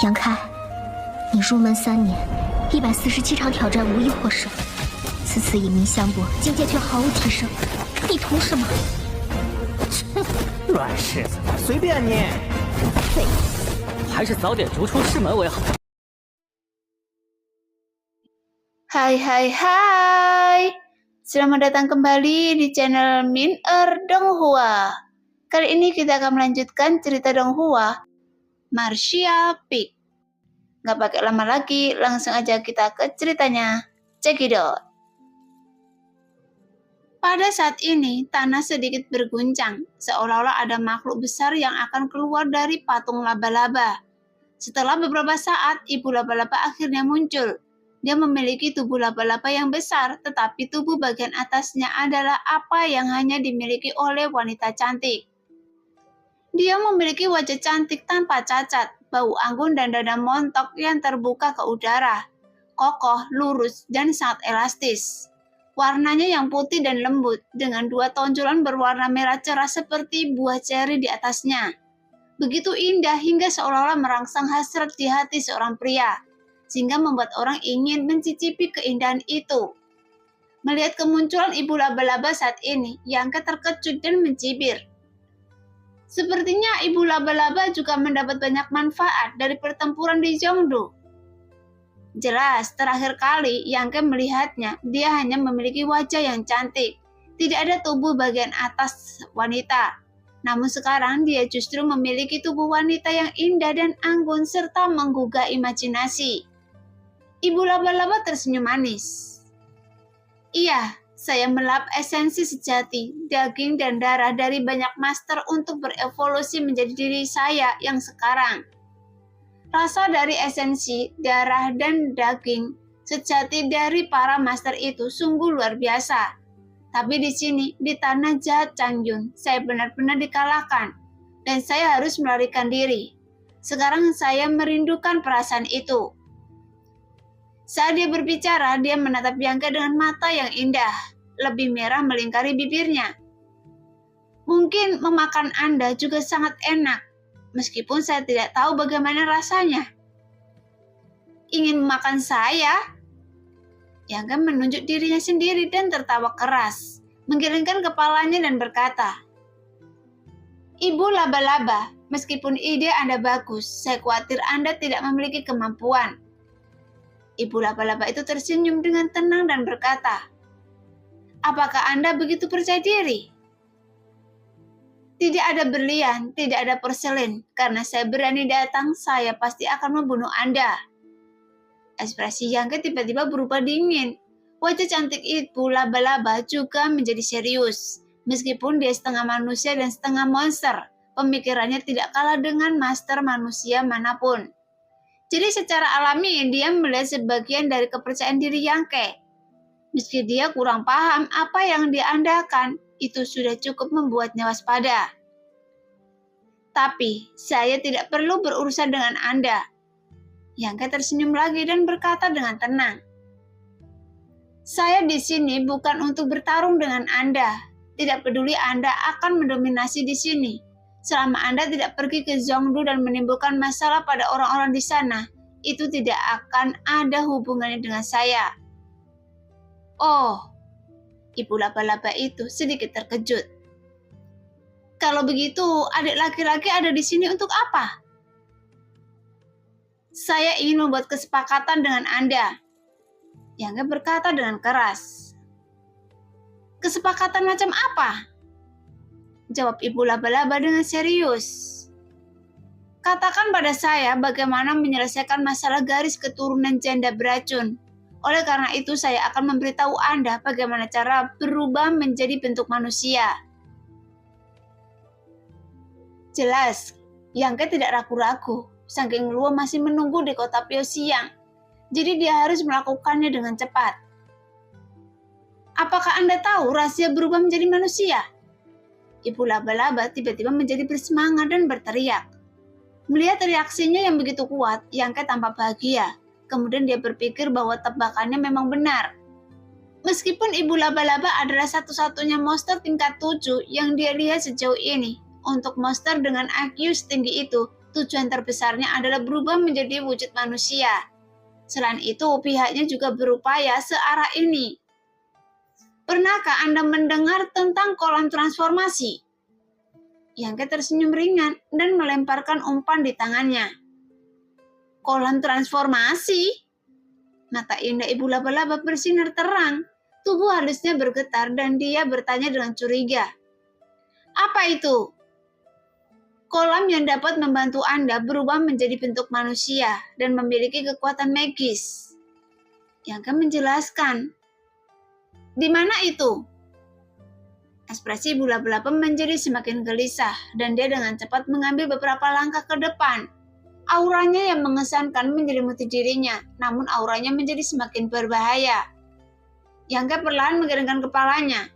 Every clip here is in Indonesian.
杨开，你入门3年，147场挑战无一获胜，此次以名相搏，境界却毫无提升，你图什么？乱柿子，随便你。废物，还是早点逐出师门为好。Hai, selamat datang kembali di channel Min-er Donghua. Kali ini kita akan melanjutkan cerita Donghua, Marcia Peak. Gak pakai lama lagi, langsung aja kita ke ceritanya. Check it out. Pada saat ini, tanah sedikit berguncang, seolah-olah ada makhluk besar yang akan keluar dari patung laba-laba. Setelah beberapa saat, ibu laba-laba akhirnya muncul. Dia memiliki tubuh laba-laba yang besar, tetapi tubuh bagian atasnya adalah apa yang hanya dimiliki oleh wanita cantik. Dia memiliki wajah cantik tanpa cacat, bau anggun dan dada montok yang terbuka ke udara. Kokoh, lurus, dan sangat elastis. Warnanya yang putih dan lembut, dengan 2 tonjolan berwarna merah cerah seperti buah ceri di atasnya. Begitu indah hingga seolah-olah merangsang hasrat di hati seorang pria, sehingga membuat orang ingin mencicipi keindahan itu. Melihat kemunculan ibu laba-laba saat ini, Yangke terkejut dan mencibir. Sepertinya ibu laba-laba juga mendapat banyak manfaat dari pertempuran di Zhongdu. Jelas, terakhir kali Yangke melihatnya, dia hanya memiliki wajah yang cantik, tidak ada tubuh bagian atas wanita. Namun sekarang dia justru memiliki tubuh wanita yang indah dan anggun serta menggugah imajinasi. Ibu laba-laba tersenyum manis. Iya, saya melap esensi sejati, daging dan darah dari banyak master untuk berevolusi menjadi diri saya yang sekarang. Rasa dari esensi, darah, dan daging sejati dari para master itu sungguh luar biasa. Tapi di sini, di tanah jahat Changyun, saya benar-benar dikalahkan, dan saya harus melarikan diri. Sekarang saya merindukan perasaan itu. Saat dia berbicara, dia menatap Yangke dengan mata yang indah, lebih merah melingkari bibirnya. Mungkin memakan Anda juga sangat enak, meskipun saya tidak tahu bagaimana rasanya. Ingin memakan saya? Yangke menunjuk dirinya sendiri dan tertawa keras, menggelengkan kepalanya dan berkata, Ibu laba-laba, meskipun ide Anda bagus, saya khawatir Anda tidak memiliki kemampuan. Ibu laba-laba itu tersenyum dengan tenang dan berkata, apakah Anda begitu percaya diri? Tidak ada berlian, tidak ada porselin, karena saya berani datang, saya pasti akan membunuh Anda. Ekspresi Yangke tiba-tiba berubah dingin. Wajah cantik ibu laba-laba juga menjadi serius. Meskipun dia setengah manusia dan setengah monster, pemikirannya tidak kalah dengan master manusia manapun. Jadi secara alami dia melihat sebagian dari kepercayaan diri Yangke. Meski dia kurang paham apa yang dia andalkan, itu sudah cukup membuatnya waspada. Tapi saya tidak perlu berurusan dengan Anda. Yangke tersenyum lagi dan berkata dengan tenang. Saya di sini bukan untuk bertarung dengan Anda. Tidak peduli Anda akan mendominasi di sini. Selama Anda tidak pergi ke Zhongdu dan menimbulkan masalah pada orang-orang di sana, itu tidak akan ada hubungannya dengan saya. Oh, ibu laba-laba itu sedikit terkejut. Kalau begitu, adik laki-laki ada di sini untuk apa? Saya ingin membuat kesepakatan dengan Anda. Yangke berkata dengan keras. Kesepakatan macam apa? Jawab ibu laba-laba dengan serius. Katakan pada saya bagaimana menyelesaikan masalah garis keturunan janda beracun. Oleh karena itu saya akan memberitahu Anda bagaimana cara berubah menjadi bentuk manusia. Jelas, Yangke tidak ragu-ragu. Saking Luo masih menunggu di kota Pyongyang. Jadi dia harus melakukannya dengan cepat. Apakah Anda tahu rahasia berubah menjadi manusia? Ibu laba-laba tiba-tiba menjadi bersemangat dan berteriak. Melihat reaksinya yang begitu kuat, Yangke tampak bahagia. Kemudian dia berpikir bahwa tebakannya memang benar. Meskipun ibu laba-laba adalah satu-satunya monster tingkat 7 yang dia lihat sejauh ini, untuk monster dengan IQ setinggi itu, Tujuan terbesarnya adalah berubah menjadi wujud manusia. Selain itu, pihaknya juga berupaya searah ini. Pernahkah Anda mendengar tentang kolam transformasi? Yangke tersenyum ringan dan melemparkan umpan di tangannya. Kolam transformasi? Mata indah ibu laba-laba bersinar terang. Tubuh halusnya bergetar dan dia bertanya dengan curiga. Apa itu? Kolam yang dapat membantu Anda berubah menjadi bentuk manusia dan memiliki kekuatan magis. Yangke menjelaskan. Di mana itu? Ekspresi ibu laba-laba menjadi semakin gelisah dan dia dengan cepat mengambil beberapa langkah ke depan. Auranya yang mengesankan menyelimuti dirinya, namun auranya menjadi semakin berbahaya. Yangke perlahan menggelengkan kepalanya.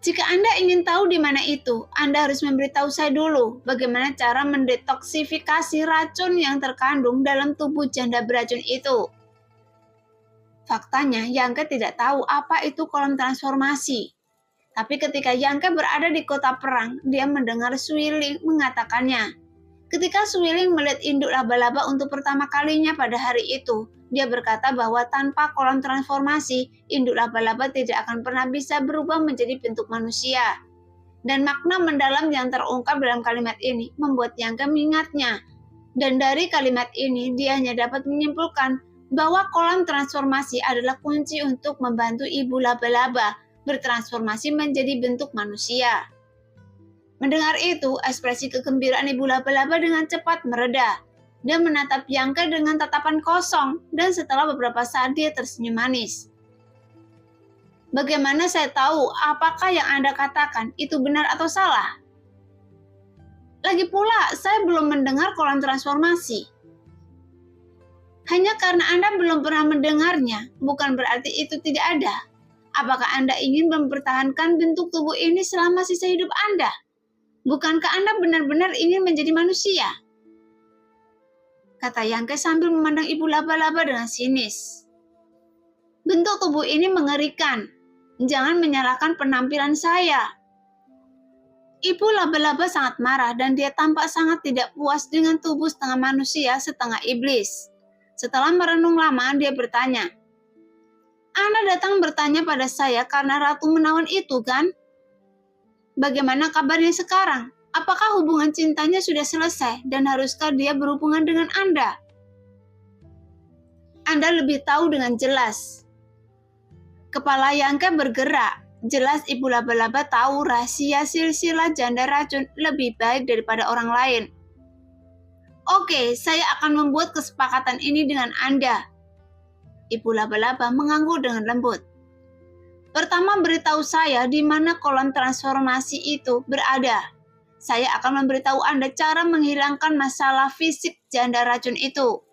Jika Anda ingin tahu di mana itu, Anda harus memberitahu saya dulu bagaimana cara mendetoksifikasi racun yang terkandung dalam tubuh janda beracun itu. Faktanya, Yangke tidak tahu apa itu kolam transformasi. Tapi ketika Yangke berada di kota perang, dia mendengar Suiling mengatakannya. Ketika Suiling melihat induk laba-laba untuk pertama kalinya pada hari itu, dia berkata bahwa tanpa kolam transformasi, induk laba-laba tidak akan pernah bisa berubah menjadi bentuk manusia. Dan makna mendalam yang terungkap dalam kalimat ini membuat Yangke mengingatnya. Dan dari kalimat ini, dia hanya dapat menyimpulkan bahwa kolam transformasi adalah kunci untuk membantu ibu laba-laba bertransformasi menjadi bentuk manusia. Mendengar itu, ekspresi kegembiraan ibu laba-laba dengan cepat mereda. Dia menatap Yangke dengan tatapan kosong, dan setelah beberapa saat dia tersenyum manis. Bagaimana saya tahu apakah yang Anda katakan itu benar atau salah? Lagi pula, saya belum mendengar kolam transformasi. Hanya karena Anda belum pernah mendengarnya, bukan berarti itu tidak ada. Apakah Anda ingin mempertahankan bentuk tubuh ini selama sisa hidup Anda? Bukankah Anda benar-benar ingin menjadi manusia? Kata Yangke sambil memandang ibu laba-laba dengan sinis. Bentuk tubuh ini mengerikan. Jangan menyalahkan penampilan saya. Ibu laba-laba sangat marah dan dia tampak sangat tidak puas dengan tubuh setengah manusia, setengah iblis. Setelah merenung lama, dia bertanya, Anda datang bertanya pada saya karena Ratu Menawan itu, kan? Bagaimana kabarnya sekarang? Apakah hubungan cintanya sudah selesai dan haruskah dia berhubungan dengan Anda? Anda lebih tahu dengan jelas. Kepala Yangke bergerak. Jelas ibu laba-laba tahu rahasia silsilah janda racun lebih baik daripada orang lain. Oke, saya akan membuat kesepakatan ini dengan Anda. Ibu laba-laba mengangguk dengan lembut. Pertama, beritahu saya di mana kolam transformasi itu berada. Saya akan memberitahu Anda cara menghilangkan masalah fisik janda racun itu.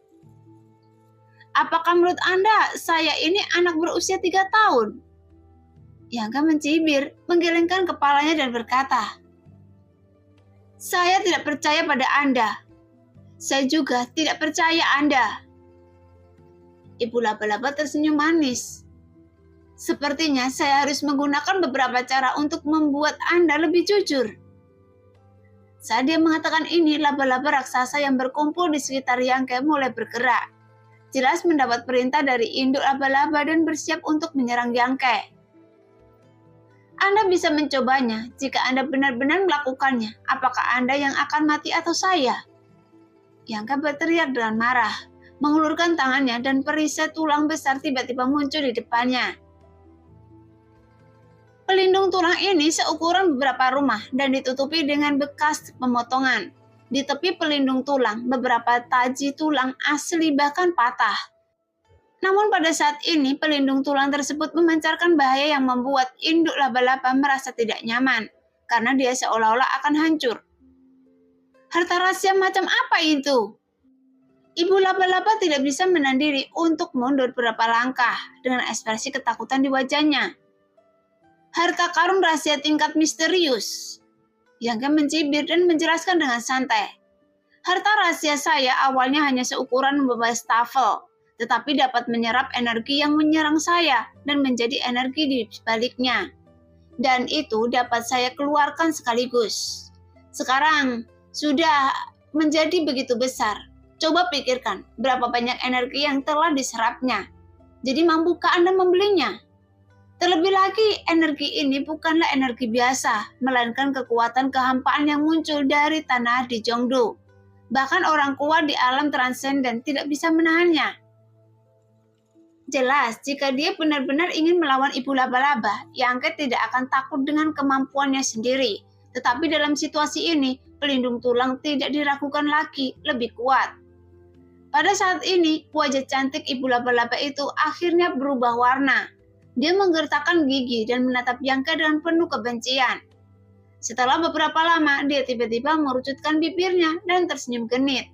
Apakah menurut Anda saya ini anak berusia 3 tahun? Yangke mencibir, menggelengkan kepalanya dan berkata, Saya tidak percaya pada Anda. Saya juga tidak percaya Anda. Ibu laba-laba tersenyum manis. Sepertinya saya harus menggunakan beberapa cara untuk membuat Anda lebih jujur. Saat dia mengatakan ini, laba-laba raksasa yang berkumpul di sekitar Yangke mulai bergerak. Jelas mendapat perintah dari induk laba-laba dan bersiap untuk menyerang Yangke. Anda bisa mencobanya jika Anda benar-benar melakukannya. Apakah Anda yang akan mati atau saya? Yangke berteriak dengan marah, mengulurkan tangannya dan perisai tulang besar tiba-tiba muncul di depannya. Pelindung tulang ini seukuran beberapa rumah dan ditutupi dengan bekas pemotongan. Di tepi pelindung tulang, beberapa taji tulang asli bahkan patah. Namun pada saat ini, pelindung tulang tersebut memancarkan bahaya yang membuat induk laba-laba merasa tidak nyaman, karena dia seolah-olah akan hancur. Harta rahasia macam apa itu? Ibu laba-laba tidak bisa menahan diri untuk mundur beberapa langkah dengan ekspresi ketakutan di wajahnya. Harta karun rahasia tingkat misterius. Yangke mencibir dan menjelaskan dengan santai. Harta rahasia saya awalnya hanya seukuran wastafel, tetapi dapat menyerap energi yang menyerang saya dan menjadi energi di sebaliknya. Dan itu dapat saya keluarkan sekaligus. Sekarang, sudah menjadi begitu besar. Coba pikirkan berapa banyak energi yang telah diserapnya. Jadi mampukah Anda membelinya? Terlebih lagi, energi ini bukanlah energi biasa, melainkan kekuatan kehampaan yang muncul dari tanah di Jongdo. Bahkan orang kuat di alam transenden tidak bisa menahannya. Jelas, jika dia benar-benar ingin melawan Ibu Laba-Laba, Yangke tidak akan takut dengan kemampuannya sendiri. Tetapi dalam situasi ini, pelindung tulang tidak diragukan lagi, lebih kuat. Pada saat ini, wajah cantik Ibu Laba-Laba itu akhirnya berubah warna. Dia menggertakkan gigi dan menatap Yangke dengan penuh kebencian. Setelah beberapa lama, dia tiba-tiba merucutkan bibirnya dan tersenyum genit.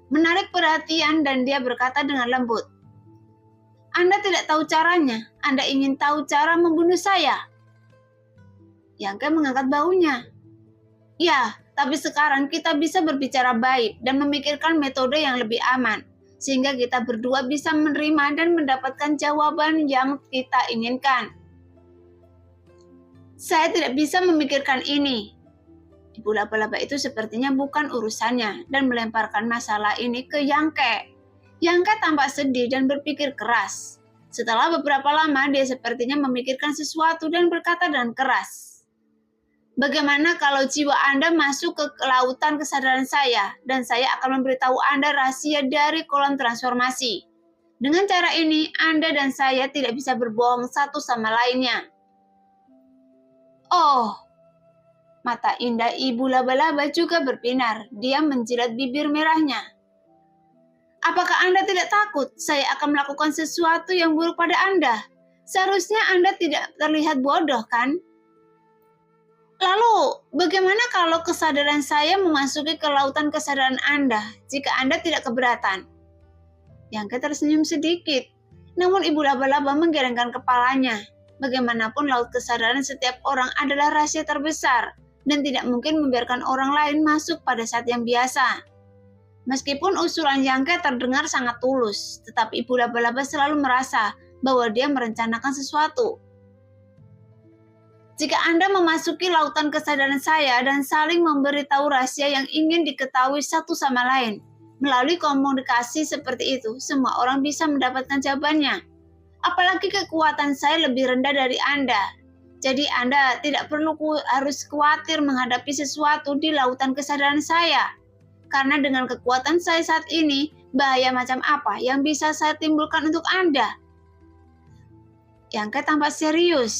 Menarik perhatian dan dia berkata dengan lembut, "Anda tidak tahu caranya. Anda ingin tahu cara membunuh saya?" Yangke mengangkat bahunya. "Ya, tapi sekarang kita bisa berbicara baik dan memikirkan metode yang lebih aman, sehingga kita berdua bisa menerima dan mendapatkan jawaban yang kita inginkan." "Saya tidak bisa memikirkan ini." Ibu Laba-Laba itu sepertinya bukan urusannya dan melemparkan masalah ini ke Yangke. Yangke tampak sedih dan berpikir keras. Setelah beberapa lama, dia sepertinya memikirkan sesuatu dan berkata dengan keras, "Bagaimana kalau jiwa Anda masuk ke lautan kesadaran saya, dan saya akan memberitahu Anda rahasia dari kolom transformasi. Dengan cara ini, Anda dan saya tidak bisa berbohong satu sama lainnya." Oh, mata indah Ibu Laba-Laba juga berbinar. Dia menjilat bibir merahnya. "Apakah Anda tidak takut saya akan melakukan sesuatu yang buruk pada Anda? Seharusnya Anda tidak terlihat bodoh, kan? Lalu, bagaimana kalau kesadaran saya memasuki ke lautan kesadaran Anda jika Anda tidak keberatan?" Yangke tersenyum sedikit, namun Ibu Laba-Laba menggelengkan kepalanya. Bagaimanapun laut kesadaran setiap orang adalah rahasia terbesar dan tidak mungkin membiarkan orang lain masuk pada saat yang biasa. Meskipun usulan Yangke terdengar sangat tulus, tetapi Ibu Laba-Laba selalu merasa bahwa dia merencanakan sesuatu. "Jika Anda memasuki lautan kesadaran saya dan saling memberitahu rahasia yang ingin diketahui satu sama lain, melalui komunikasi seperti itu, semua orang bisa mendapatkan jawabannya. Apalagi kekuatan saya lebih rendah dari Anda. Jadi Anda tidak perlu harus khawatir menghadapi sesuatu di lautan kesadaran saya. Karena dengan kekuatan saya saat ini, bahaya macam apa yang bisa saya timbulkan untuk Anda?" Yangke tampak serius.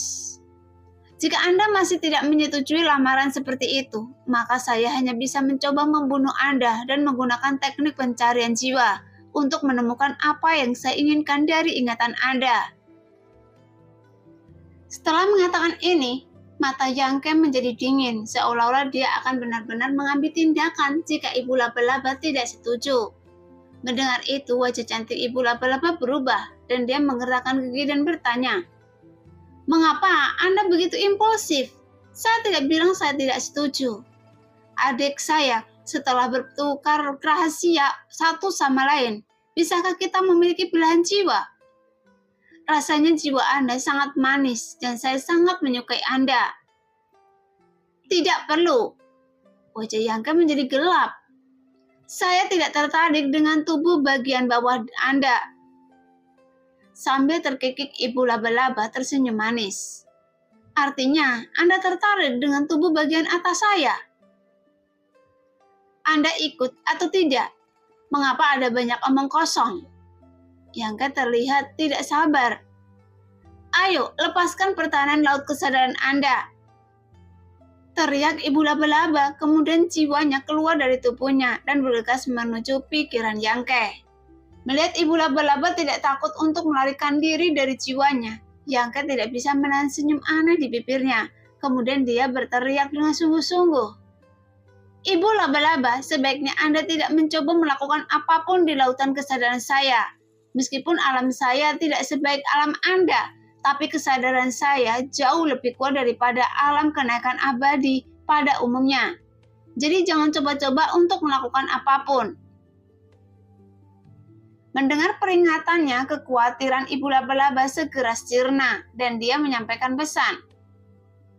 "Jika Anda masih tidak menyetujui lamaran seperti itu, maka saya hanya bisa mencoba membunuh Anda dan menggunakan teknik pencarian jiwa untuk menemukan apa yang saya inginkan dari ingatan Anda." Setelah mengatakan ini, mata Yangke menjadi dingin, seolah-olah dia akan benar-benar mengambil tindakan jika Ibu Laba-Laba tidak setuju. Mendengar itu, wajah cantik Ibu Laba-Laba berubah, dan dia menggerakkan gigi dan bertanya, "Mengapa Anda begitu impulsif? Saya tidak bilang saya tidak setuju. Adik saya, setelah bertukar rahasia satu sama lain, bisakah kita memiliki belahan jiwa? Rasanya jiwa Anda sangat manis dan saya sangat menyukai Anda." "Tidak perlu." Wajah Yangke menjadi gelap. "Saya tidak tertarik dengan tubuh bagian bawah Anda." Sambil terkikik, Ibu Laba-Laba tersenyum manis. "Artinya, Anda tertarik dengan tubuh bagian atas saya? Anda ikut atau tidak? Mengapa ada banyak omong kosong?" Yangke terlihat tidak sabar. "Ayo, lepaskan pertahanan laut kesadaran Anda!" teriak Ibu Laba-Laba, kemudian jiwanya keluar dari tubuhnya dan bergegas menuju pikiran Yangke. Melihat Ibu Laba-Laba tidak takut untuk melarikan diri dari jiwanya, Yangke tidak bisa menahan senyum aneh di bibirnya. Kemudian dia berteriak dengan sungguh-sungguh, "Ibu Laba-Laba, sebaiknya Anda tidak mencoba melakukan apapun di lautan kesadaran saya. Meskipun alam saya tidak sebaik alam Anda, tapi kesadaran saya jauh lebih kuat daripada alam kenaikan abadi pada umumnya. Jadi jangan coba-coba untuk melakukan apapun." Mendengar peringatannya, kekhawatiran Ibu Laba-Laba segera sirna dan dia menyampaikan pesan,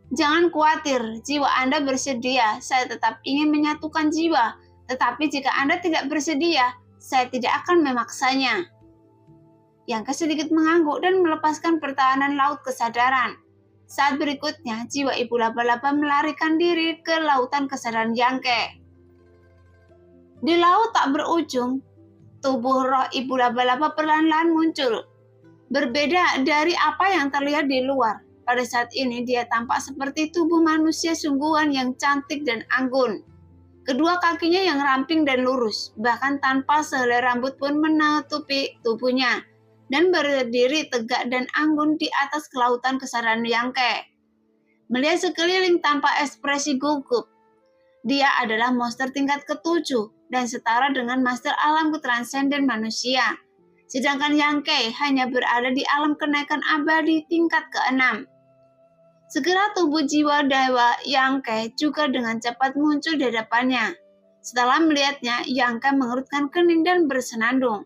Jangan khawatir, jiwa Anda bersedia. Saya tetap ingin menyatukan jiwa. Tetapi jika Anda tidak bersedia, saya tidak akan memaksanya. Yangke sedikit mengangguk dan melepaskan pertahanan laut kesadaran. Saat berikutnya, jiwa ibu laba-laba melarikan diri ke lautan kesadaran Yangke. Di laut tak berujung, tubuh roh ibu laba-laba perlahan-lahan muncul. Berbeda dari apa yang terlihat di luar. Pada saat ini dia tampak seperti tubuh manusia sungguhan yang cantik dan anggun. Kedua kakinya yang ramping dan lurus, bahkan tanpa sehelai rambut pun menutupi tubuhnya, dan berdiri tegak dan anggun di atas kelautan kesadaran Yangke. Melihat sekeliling tanpa ekspresi gugup, dia adalah monster tingkat ke-7 dan setara dengan master alam ketransenden manusia. Sedangkan Yangke hanya berada di alam kenaikan abadi tingkat ke-6. Segera tubuh jiwa dewa Yangke juga dengan cepat muncul di hadapannya. Setelah melihatnya, Yangke mengerutkan kening dan bersenandung.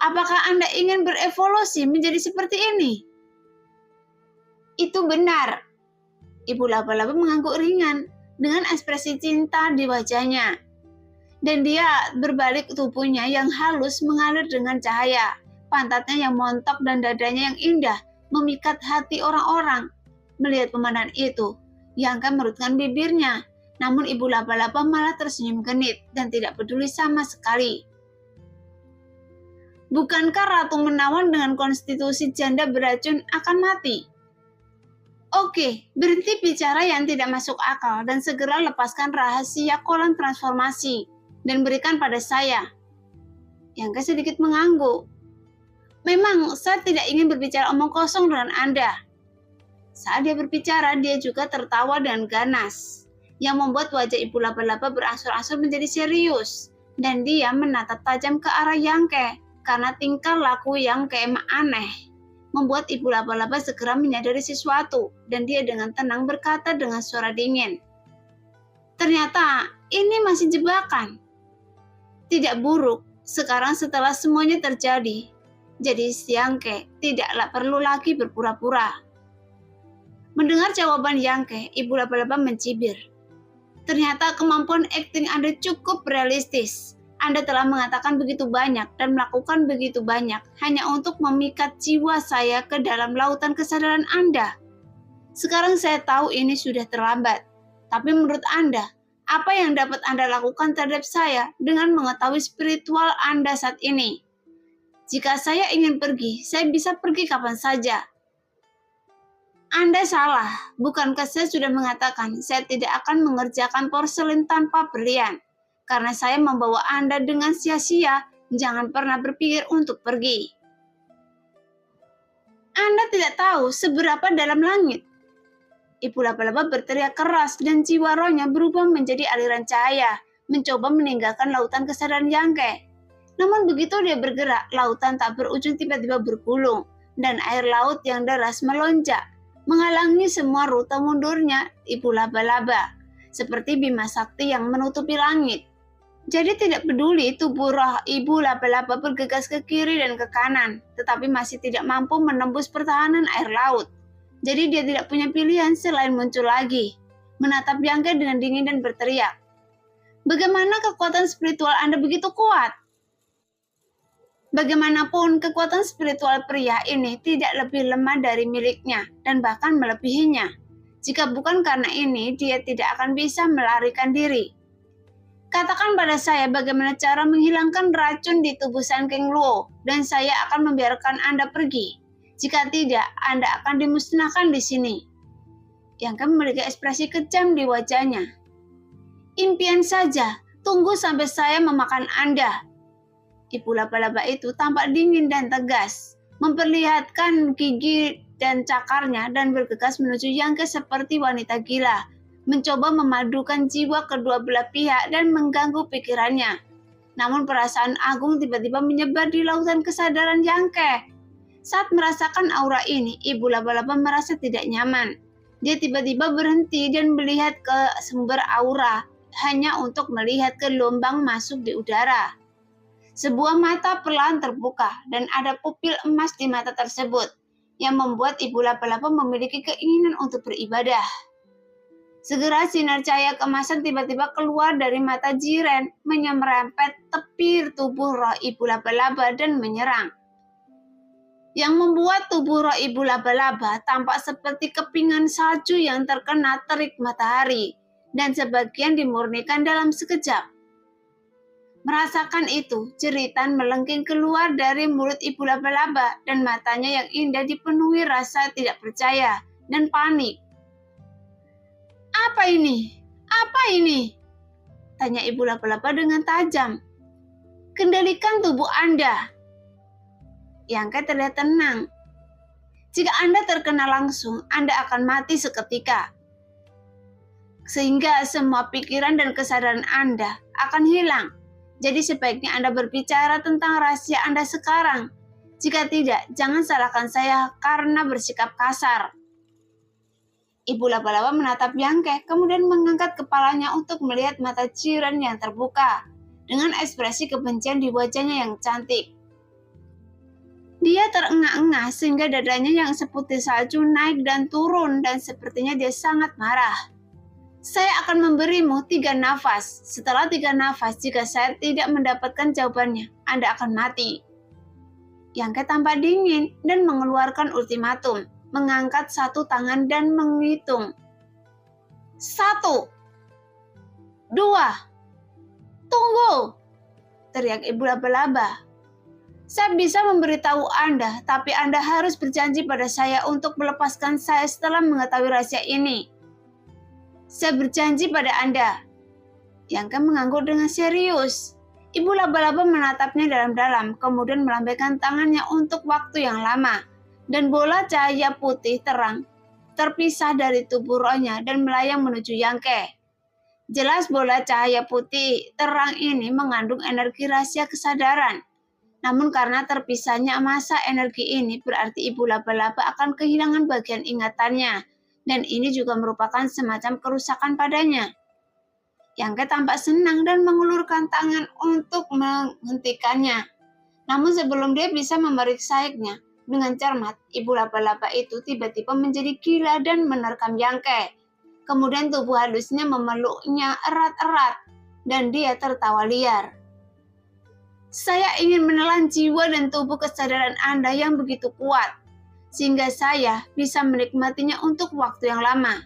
Apakah Anda ingin berevolusi menjadi seperti ini? Itu benar. Ibu laba-laba mengangguk ringan dengan ekspresi cinta di wajahnya. Dan dia berbalik tubuhnya yang halus mengalir dengan cahaya. Pantatnya yang montok dan dadanya yang indah memikat hati orang-orang. Melihat pemandangan itu, Yangke merutkan bibirnya, namun ibu laba-laba malah tersenyum genit dan tidak peduli sama sekali. Bukankah Ratu Menawan dengan konstitusi janda beracun akan mati? Oke, berhenti bicara yang tidak masuk akal dan segera lepaskan rahasia kolam transformasi dan berikan pada saya. Yangke sedikit mengangguk. Memang saya tidak ingin berbicara omong kosong dengan Anda. Saat dia berbicara, dia juga tertawa dengan ganas, yang membuat wajah ibu laba-laba berangsur-angsur menjadi serius, dan dia menatap tajam ke arah Yangke, karena tingkah laku Yangke emang aneh, membuat ibu laba-laba segera menyadari sesuatu, dan dia dengan tenang berkata dengan suara dingin. Ternyata ini masih jebakan. Tidak buruk, sekarang setelah semuanya terjadi, jadi Yangke tidaklah perlu lagi berpura-pura. Mendengar jawaban Yangke, ibu laba-laba mencibir. Ternyata kemampuan akting Anda cukup realistis. Anda telah mengatakan begitu banyak dan melakukan begitu banyak hanya untuk memikat jiwa saya ke dalam lautan kesadaran Anda. Sekarang saya tahu ini sudah terlambat. Tapi menurut Anda, apa yang dapat Anda lakukan terhadap saya dengan mengetahui spiritual Anda saat ini? Jika saya ingin pergi, saya bisa pergi kapan saja. Anda salah, bukankah saya sudah mengatakan saya tidak akan mengerjakan porselin tanpa berlian? Karena saya membawa Anda dengan sia-sia, jangan pernah berpikir untuk pergi. Anda tidak tahu seberapa dalam langit. Ibu laba-laba berteriak keras dan jiwa rohnya berubah menjadi aliran cahaya, mencoba meninggalkan lautan kesadaran Yangke. Namun begitu dia bergerak, lautan tak berujung tiba-tiba bergulung, dan air laut yang deras melonjak, menghalangi semua rute mundurnya ibu laba-laba, seperti Bima Sakti yang menutupi langit. Jadi tidak peduli tubuh roh ibu laba-laba bergegas ke kiri dan ke kanan, tetapi masih tidak mampu menembus pertahanan air laut. Jadi dia tidak punya pilihan selain muncul lagi, menatap Yangke dengan dingin dan berteriak. Bagaimana kekuatan spiritual Anda begitu kuat? Bagaimanapun, kekuatan spiritual pria ini tidak lebih lemah dari miliknya dan bahkan melebihinya. Jika bukan karena ini, dia tidak akan bisa melarikan diri. Katakan pada saya bagaimana cara menghilangkan racun di tubuh San Keng Luo, dan saya akan membiarkan Anda pergi. Jika tidak, Anda akan dimusnahkan di sini. Yangke memiliki ekspresi kejam di wajahnya. Impian saja, tunggu sampai saya memakan Anda. Ibu laba-laba itu tampak dingin dan tegas, memperlihatkan gigi dan cakarnya dan bergegas menuju Yangke seperti wanita gila, mencoba memadukan jiwa kedua belah pihak dan mengganggu pikirannya. Namun perasaan agung tiba-tiba menyebar di lautan kesadaran Yangke. Saat merasakan aura ini, ibu laba-laba merasa tidak nyaman. Dia tiba-tiba berhenti dan melihat ke sumber aura, hanya untuk melihat gelombang masuk di udara. Sebuah mata perlahan terbuka dan ada pupil emas di mata tersebut. yang membuat ibu laba-laba memiliki keinginan untuk beribadah. Segera sinar cahaya kemasan tiba-tiba keluar dari mata Jiren, menyerempet tepir tubuh roh ibu laba-laba dan menyerang. Yang membuat tubuh roh ibu laba-laba tampak seperti kepingan salju yang terkena terik matahari, dan sebagian dimurnikan dalam sekejap. Merasakan itu, jeritan melengking keluar dari mulut ibu laba-laba dan matanya yang indah dipenuhi rasa tidak percaya dan panik. "Apa ini? Apa ini?" tanya ibu laba-laba dengan tajam. "Kendalikan tubuh Anda." Yangke terlihat tenang. "Jika Anda terkena langsung, Anda akan mati seketika. Sehingga semua pikiran dan kesadaran Anda akan hilang. Jadi sebaiknya Anda berbicara tentang rahasia Anda sekarang. Jika tidak, jangan salahkan saya karena bersikap kasar." Ibu laba-laba menatap Yangke, kemudian mengangkat kepalanya untuk melihat mata Jiren yang terbuka, dengan ekspresi kebencian di wajahnya yang cantik. Dia terengah-engah sehingga dadanya yang seputih salju naik dan turun dan sepertinya dia sangat marah. "Saya akan memberimu 3 nafas. Setelah 3 nafas, jika saya tidak mendapatkan jawabannya, Anda akan mati." Yangke tampak dingin dan mengeluarkan ultimatum, mengangkat satu tangan dan menghitung. 1, 2, "Tunggu!" teriak ibu laba-laba. "Saya bisa memberitahu Anda, tapi Anda harus berjanji pada saya untuk melepaskan saya setelah mengetahui rahasia ini." "Saya berjanji pada Anda." Yangke mengangguk dengan serius. Ibu laba-laba menatapnya dalam-dalam, kemudian melambaikan tangannya untuk waktu yang lama, dan bola cahaya putih terang terpisah dari tubuh rohnya dan melayang menuju Yangke. Jelas bola cahaya putih terang ini mengandung energi rahasia kesadaran. Namun karena terpisahnya massa energi ini berarti ibu laba-laba akan kehilangan bagian ingatannya, dan ini juga merupakan semacam kerusakan padanya. Yangke tampak senang dan mengulurkan tangan untuk menghentikannya. Namun sebelum dia bisa memeriksanya dengan cermat, ibu laba-laba itu tiba-tiba menjadi gila dan menerkam Yangke. Kemudian tubuh halusnya memeluknya erat-erat, dan dia tertawa liar. "Saya ingin menelan jiwa dan tubuh kesadaran Anda yang begitu kuat, sehingga saya bisa menikmatinya untuk waktu yang lama.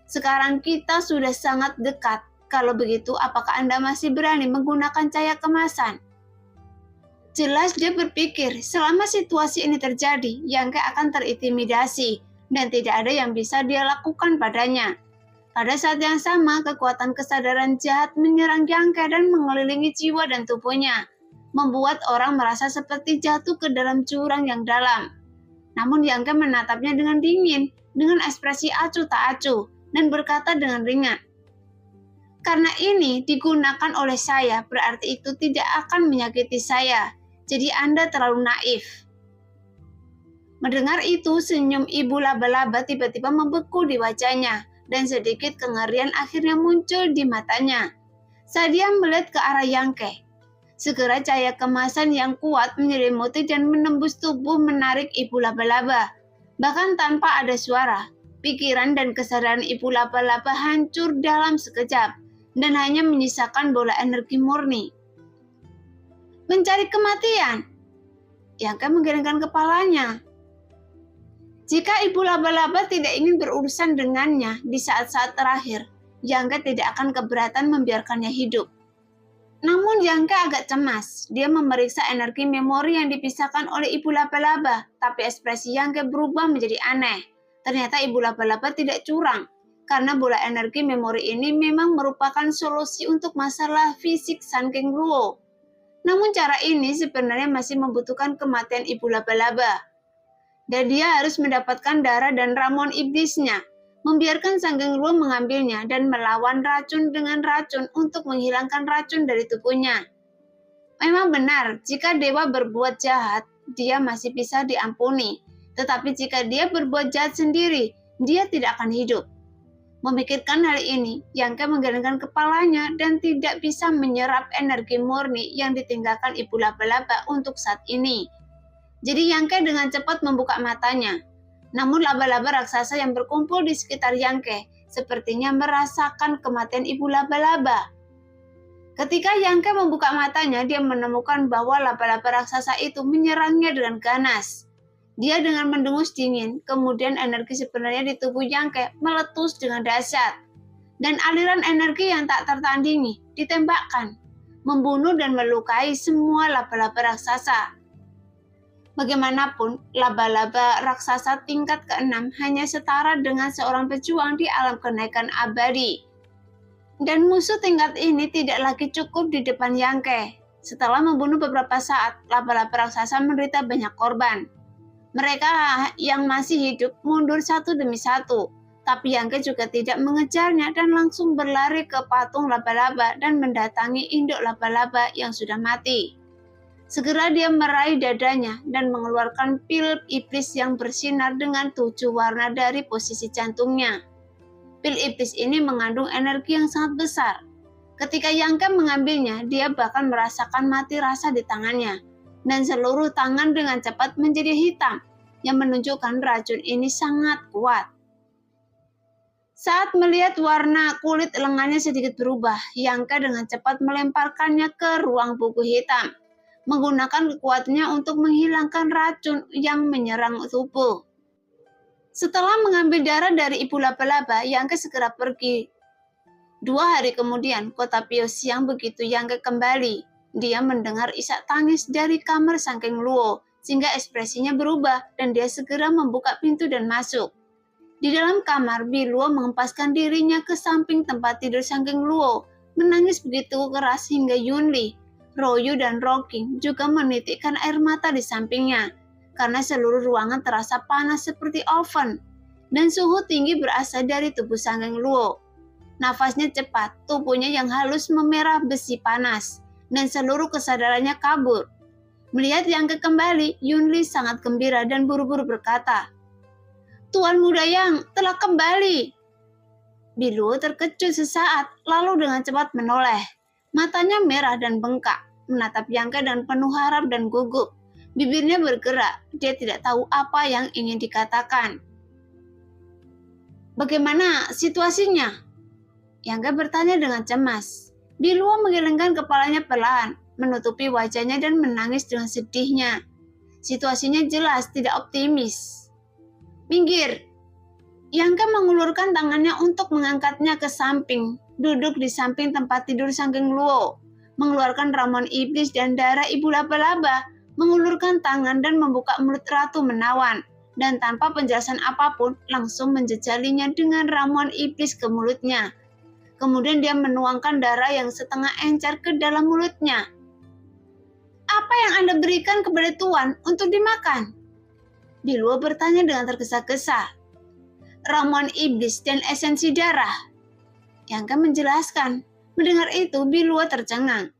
Sekarang kita sudah sangat dekat. Kalau begitu, apakah Anda masih berani menggunakan cahaya kemasan?" Jelas dia berpikir selama situasi ini terjadi, Yangke akan terintimidasi dan tidak ada yang bisa dia lakukan padanya. Pada saat yang sama, kekuatan kesadaran jahat menyerang Yangke dan mengelilingi jiwa dan tubuhnya, membuat orang merasa seperti jatuh ke dalam jurang yang dalam. Namun Yangke menatapnya dengan dingin, dengan ekspresi acuh tak acuh, dan berkata dengan ringan, "Karena ini digunakan oleh saya, berarti itu tidak akan menyakiti saya. Jadi Anda terlalu naif." Mendengar itu, senyum ibu laba-laba tiba-tiba membeku di wajahnya, dan sedikit kengerian akhirnya muncul di matanya. Saat dia melihat ke arah Yangke, segera cahaya kemasan yang kuat menyelimuti dan menembus tubuh menarik ibu laba-laba. Bahkan tanpa ada suara, pikiran dan kesadaran ibu laba-laba hancur dalam sekejap, dan hanya menyisakan bola energi murni. "Mencari kematian?" Yangke menggelengkan kepalanya. Jika ibu laba-laba tidak ingin berurusan dengannya di saat-saat terakhir, Yangke tidak akan keberatan membiarkannya hidup. Namun Yangke agak cemas. Dia memeriksa energi memori yang dipisahkan oleh ibu laba-laba, tapi ekspresi Yangke berubah menjadi aneh. Ternyata ibu laba-laba tidak curang, karena bola energi memori ini memang merupakan solusi untuk masalah fisik Sun King Ruo. Namun cara ini sebenarnya masih membutuhkan kematian ibu laba-laba. Dan dia harus mendapatkan darah dan ramuan iblisnya, membiarkan Sun King Ruo mengambilnya dan melawan racun dengan racun untuk menghilangkan racun dari tubuhnya. Memang benar, jika dewa berbuat jahat, dia masih bisa diampuni. Tetapi jika dia berbuat jahat sendiri, dia tidak akan hidup. Memikirkan hal ini, Yangke menggelengkan kepalanya dan tidak bisa menyerap energi murni yang ditinggalkan ibu laba-laba untuk saat ini. Jadi Yangke dengan cepat membuka matanya. Namun laba-laba raksasa yang berkumpul di sekitar Yangke sepertinya merasakan kematian ibu laba-laba. Ketika Yangke membuka matanya, dia menemukan bahwa laba-laba raksasa itu menyerangnya dengan ganas. Dia dengan mendengus dingin, kemudian energi sebenarnya di tubuh Yangke meletus dengan dahsyat. Dan aliran energi yang tak tertandingi ditembakkan, membunuh dan melukai semua laba-laba raksasa. Bagaimanapun, laba-laba raksasa tingkat ke-6 hanya setara dengan seorang pejuang di alam kenaikan abadi. Dan musuh tingkat ini tidak lagi cukup di depan Yangke. Setelah membunuh beberapa saat, laba-laba raksasa menderita banyak korban. Mereka yang masih hidup mundur satu demi satu, tapi Yangke juga tidak mengejarnya dan langsung berlari ke patung laba-laba dan mendatangi induk laba-laba yang sudah mati. Segera dia meraih dadanya dan mengeluarkan pil iblis yang bersinar dengan 7 warna dari posisi jantungnya. Pil iblis ini mengandung energi yang sangat besar. Ketika Yangke mengambilnya, dia bahkan merasakan mati rasa di tangannya, dan seluruh tangan dengan cepat menjadi hitam, yang menunjukkan racun ini sangat kuat. Saat melihat warna kulit lengannya sedikit berubah, Yangke dengan cepat melemparkannya ke ruang buku hitam, menggunakan kekuatannya untuk menghilangkan racun yang menyerang tubuh. Setelah mengambil darah dari ibu laba-laba, Yangke segera pergi. 2 hari kemudian, kota Pio siang begitu Yangke kembali. Dia mendengar isak tangis dari kamar Sangking Luo, sehingga ekspresinya berubah dan dia segera membuka pintu dan masuk. Di dalam kamar, Biluo mengempaskan dirinya ke samping tempat tidur Sangking Luo, menangis begitu keras hingga Yunli, Royu dan Roking juga menitikkan air mata di sampingnya, karena seluruh ruangan terasa panas seperti oven, dan suhu tinggi berasal dari tubuh Sangking Luo. Nafasnya cepat, tubuhnya yang halus memerah besi panas, dan seluruh kesadarannya kabur. Melihat Yangke kembali, Yunli sangat gembira dan buru-buru berkata, "Tuan Muda Yang telah kembali." Biluo terkejut sesaat, lalu dengan cepat menoleh. Matanya merah dan bengkak, menatap Yangke dan penuh harap dan gugup. Bibirnya bergerak, dia tidak tahu apa yang ingin dikatakan. "Bagaimana situasinya?" Yangke bertanya dengan cemas. Biluo menggelengkan kepalanya perlahan, menutupi wajahnya dan menangis dengan sedihnya. Situasinya jelas tidak optimis. "Minggir!" Yangke mengulurkan tangannya untuk mengangkatnya ke samping, duduk di samping tempat tidur Sangking Luo, mengeluarkan ramuan iblis dan darah ibu laba-laba, mengulurkan tangan dan membuka mulut Ratu Menawan, dan tanpa penjelasan apapun langsung menjejalinya dengan ramuan iblis ke mulutnya. Kemudian dia menuangkan darah yang setengah encer ke dalam mulutnya. "Apa yang Anda berikan kepada Tuan untuk dimakan?" Biluo bertanya dengan tergesa-gesa. "Ramuan iblis dan esensi darah." Yangke menjelaskan. Mendengar itu, Biluo tercengang.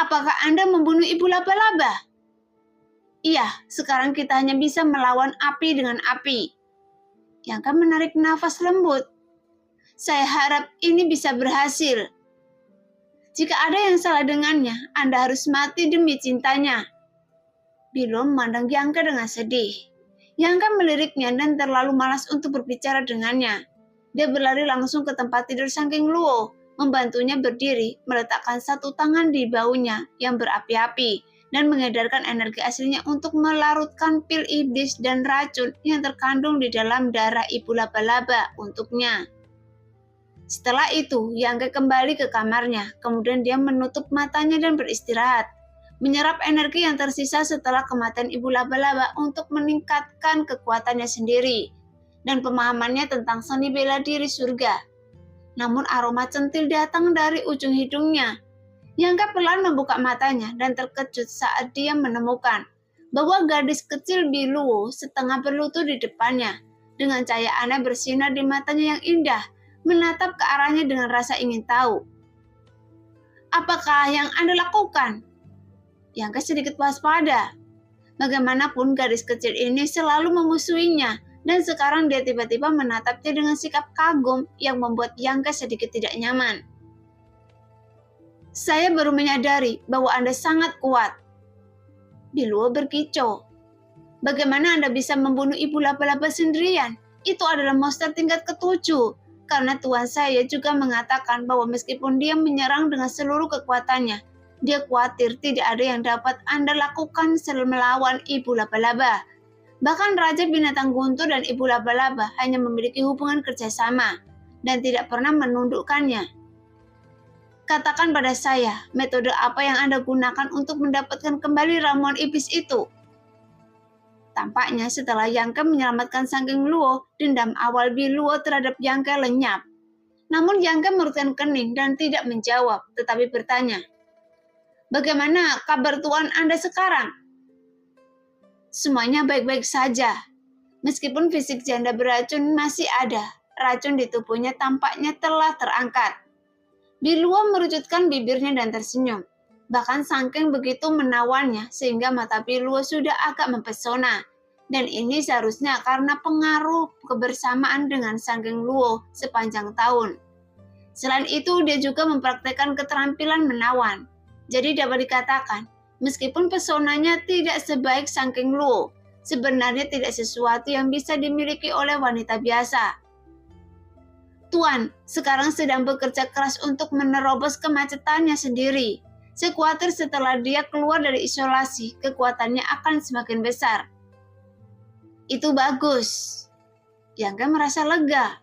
"Apakah Anda membunuh ibu laba-laba?" "Iya, sekarang kita hanya bisa melawan api dengan api." Yangke menarik nafas lembut. "Saya harap ini bisa berhasil. Jika ada yang salah dengannya, Anda harus mati demi cintanya." Biluo memandang Yangke dengan sedih. Yangke meliriknya dan terlalu malas untuk berbicara dengannya. Dia berlari langsung ke tempat tidur Sangking Luo, membantunya berdiri, meletakkan satu tangan di baunya yang berapi-api, dan mengedarkan energi aslinya untuk melarutkan pil iblis dan racun yang terkandung di dalam darah ibu laba-laba untuknya. Setelah itu, Yangke kembali ke kamarnya, kemudian dia menutup matanya dan beristirahat, menyerap energi yang tersisa setelah kematian ibu laba-laba untuk meningkatkan kekuatannya sendiri dan pemahamannya tentang seni bela diri surga. Namun aroma centil datang dari ujung hidungnya. Yangke pelan membuka matanya dan terkejut saat dia menemukan bahwa gadis kecil Biluo setengah berlutut di depannya, dengan cahaya aneh bersinar di matanya yang indah, menatap ke arahnya dengan rasa ingin tahu. "Apakah yang Anda lakukan?" Yangke sedikit waspada. Bagaimanapun gadis kecil ini selalu memusuhinya, dan sekarang dia tiba-tiba menatapnya dengan sikap kagum yang membuat Yangke sedikit tidak nyaman. "Saya baru menyadari bahwa Anda sangat kuat." Biluo berkicau. Bagaimana Anda bisa membunuh ibu laba-laba sendirian? Itu adalah monster tingkat ke-7. Karena tuan saya juga mengatakan bahwa meskipun dia menyerang dengan seluruh kekuatannya, dia khawatir tidak ada yang dapat Anda lakukan selain melawan ibu laba-laba. Bahkan Raja Binatang Guntur dan ibu laba-laba hanya memiliki hubungan kerjasama dan tidak pernah menundukkannya. Katakan pada saya, metode apa yang Anda gunakan untuk mendapatkan kembali ramuan iblis itu? Tampaknya setelah Yang Ke menyelamatkan Sangking Luo, dendam awal Biluo terhadap Yang Ke lenyap. Namun Yang Ke merutkan kening dan tidak menjawab, tetapi bertanya, "Bagaimana kabar tuan Anda sekarang?" "Semuanya baik-baik saja. Meskipun fisik janda beracun masih ada, racun di tubuhnya tampaknya telah terangkat." Biluo merujutkan bibirnya dan tersenyum. Bahkan saking begitu menawannya sehingga mata Biluo sudah agak mempesona. Dan ini seharusnya karena pengaruh kebersamaan dengan Sangking Luo sepanjang tahun. Selain itu, dia juga mempraktekkan keterampilan menawan. Jadi dapat dikatakan, meskipun pesonanya tidak sebaik Sangking Luo, sebenarnya tidak sesuatu yang bisa dimiliki oleh wanita biasa. "Tuan, sekarang sedang bekerja keras untuk menerobos kemacetannya sendiri. Saya khawatir setelah dia keluar dari isolasi, kekuatannya akan semakin besar." "Itu bagus." Yang Ke merasa lega.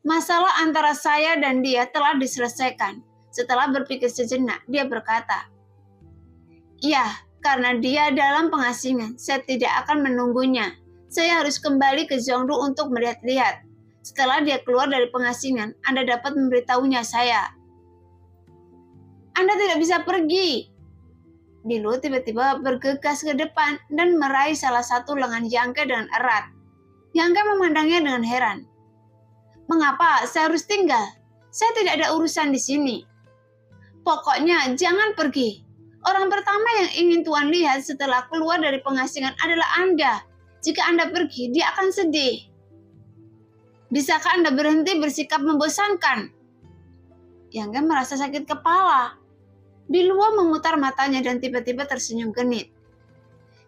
Masalah antara saya dan dia telah diselesaikan. Setelah berpikir sejenak, dia berkata, "Ya, karena dia dalam pengasingan, saya tidak akan menunggunya. Saya harus kembali ke Zhongdu untuk melihat-lihat. Setelah dia keluar dari pengasingan, Anda dapat memberitahunya saya." "Anda tidak bisa pergi." Biluo tiba-tiba bergegas ke depan dan meraih salah satu lengan Yang Ke dengan erat. Yang Ke memandangnya dengan heran. "Mengapa saya harus tinggal? Saya tidak ada urusan di sini." "Pokoknya jangan pergi. Orang pertama yang ingin Tuan lihat setelah keluar dari pengasingan adalah Anda. Jika Anda pergi, dia akan sedih." "Bisakah Anda berhenti bersikap membosankan?" Yang Ke merasa sakit kepala. Biluo memutar matanya dan tiba-tiba tersenyum genit.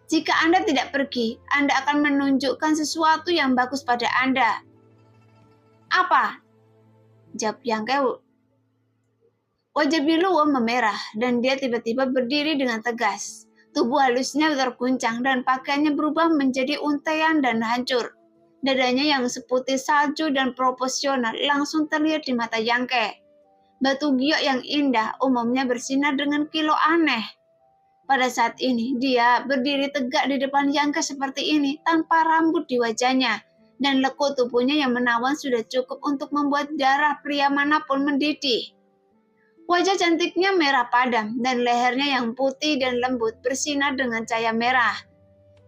"Jika Anda tidak pergi, Anda akan menunjukkan sesuatu yang bagus pada Anda." "Apa?" jawab Yang Ke. Wajah Biluo memerah dan dia tiba-tiba berdiri dengan tegas. Tubuh halusnya terguncang dan pakaiannya berubah menjadi untaian dan hancur. Dadanya yang seputih salju dan proporsional langsung terlihat di mata Yang Ke. Batu giok yang indah umumnya bersinar dengan kilau aneh. Pada saat ini, dia berdiri tegak di depan Yang Ke seperti ini tanpa rambut di wajahnya. Dan lekuk tubuhnya yang menawan sudah cukup untuk membuat darah pria manapun mendidih. Wajah cantiknya merah padam dan lehernya yang putih dan lembut bersinar dengan cahaya merah.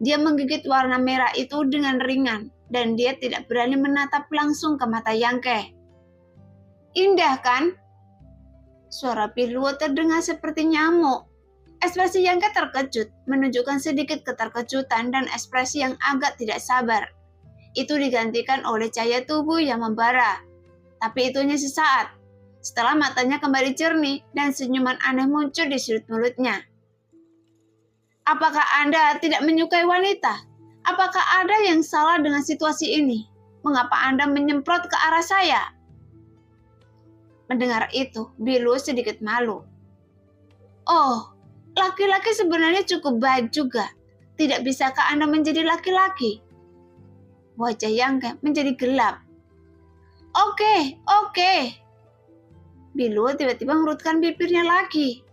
Dia menggigit warna merah itu dengan ringan dan dia tidak berani menatap langsung ke mata Yang Ke. "Indah kan?" Suara Biluo terdengar seperti nyamuk. Ekspresi Yang Ke terkejut, menunjukkan sedikit keterkejutan dan ekspresi yang agak tidak sabar. Itu digantikan oleh cahaya tubuh yang membara. Tapi itu hanya sesaat. Setelah matanya kembali jernih dan senyuman aneh muncul di sudut mulutnya. "Apakah Anda tidak menyukai wanita? Apakah ada yang salah dengan situasi ini? Mengapa Anda menyemprot ke arah saya?" Mendengar itu, Biluo sedikit malu. "Oh, laki-laki sebenarnya cukup baik juga. Tidak bisakah Anda menjadi laki-laki?" Wajah Yang Ke menjadi gelap. Oke. Biluo tiba-tiba merutkan bibirnya lagi.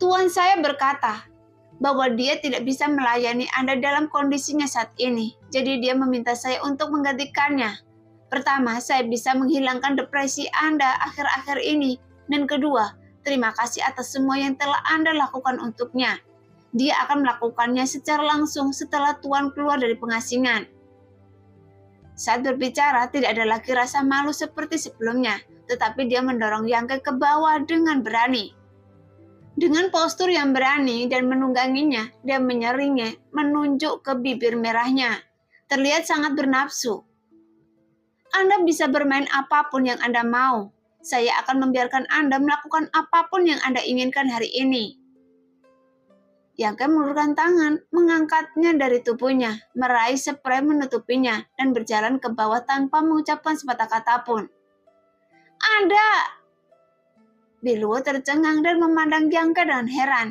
"Tuan saya berkata bahwa dia tidak bisa melayani Anda dalam kondisinya saat ini. Jadi dia meminta saya untuk menggantikannya. Pertama, saya bisa menghilangkan depresi Anda akhir-akhir ini. Dan kedua, terima kasih atas semua yang telah Anda lakukan untuknya. Dia akan melakukannya secara langsung setelah Tuan keluar dari pengasingan." Saat berbicara, tidak ada lagi rasa malu seperti sebelumnya, tetapi dia mendorong Yang Ke bawah dengan berani. Dengan postur yang berani dan menungganginya, dia menyeringnya menunjuk ke bibir merahnya. Terlihat sangat bernafsu. "Anda bisa bermain apapun yang Anda mau. Saya akan membiarkan Anda melakukan apapun yang Anda inginkan hari ini." Yang Ke mengulurkan tangan, mengangkatnya dari tubuhnya, meraih spray menutupinya, dan berjalan ke bawah tanpa mengucapkan sepatah kata pun. Ada! Biluo tercengang dan memandang Yang Ke dengan heran.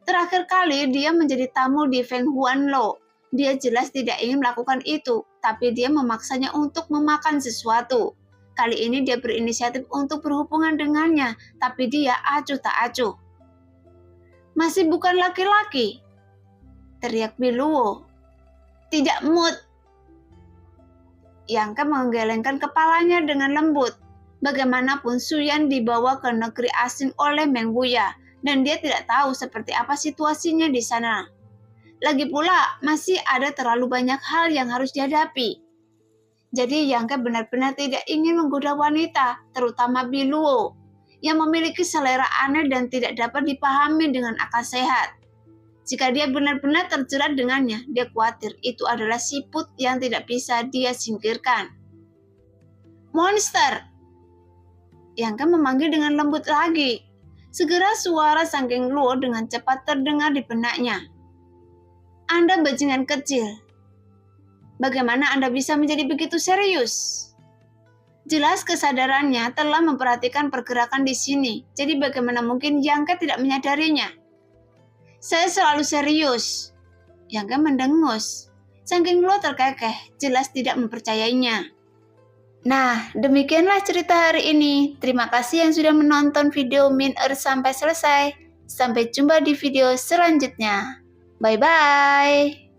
Terakhir kali dia menjadi tamu di Feng Huanlo. Dia jelas tidak ingin melakukan itu, tapi dia memaksanya untuk memakan sesuatu. Kali ini dia berinisiatif untuk berhubungan dengannya, tapi dia acuh tak acuh. Masih bukan laki-laki, teriak Biluo. Tidak mood. Yang Ke menggelengkan kepalanya dengan lembut. Bagaimanapun Suyan dibawa ke negeri asing oleh Meng Wuya, dan dia tidak tahu seperti apa situasinya di sana. Lagi pula, masih ada terlalu banyak hal yang harus dihadapi. Jadi Yang Ke benar-benar tidak ingin menggoda wanita, terutama Biluo, yang memiliki selera aneh dan tidak dapat dipahami dengan akal sehat. Jika dia benar-benar terjerat dengannya, dia khawatir itu adalah siput yang tidak bisa dia singkirkan. Monster! Yang Ke memanggil dengan lembut lagi. Segera suara Sang Keng Luo dengan cepat terdengar di benaknya. Anda bajingan kecil. Bagaimana Anda bisa menjadi begitu serius? Jelas kesadarannya telah memperhatikan pergerakan di sini, jadi bagaimana mungkin Yang Ke tidak menyadarinya? Saya selalu serius. Yang Ke mendengus. Sang Keng Luo terkekeh, jelas tidak mempercayainya. Nah, demikianlah cerita hari ini. Terima kasih yang sudah menonton video Min Earth sampai selesai. Sampai jumpa di video selanjutnya. Bye-bye.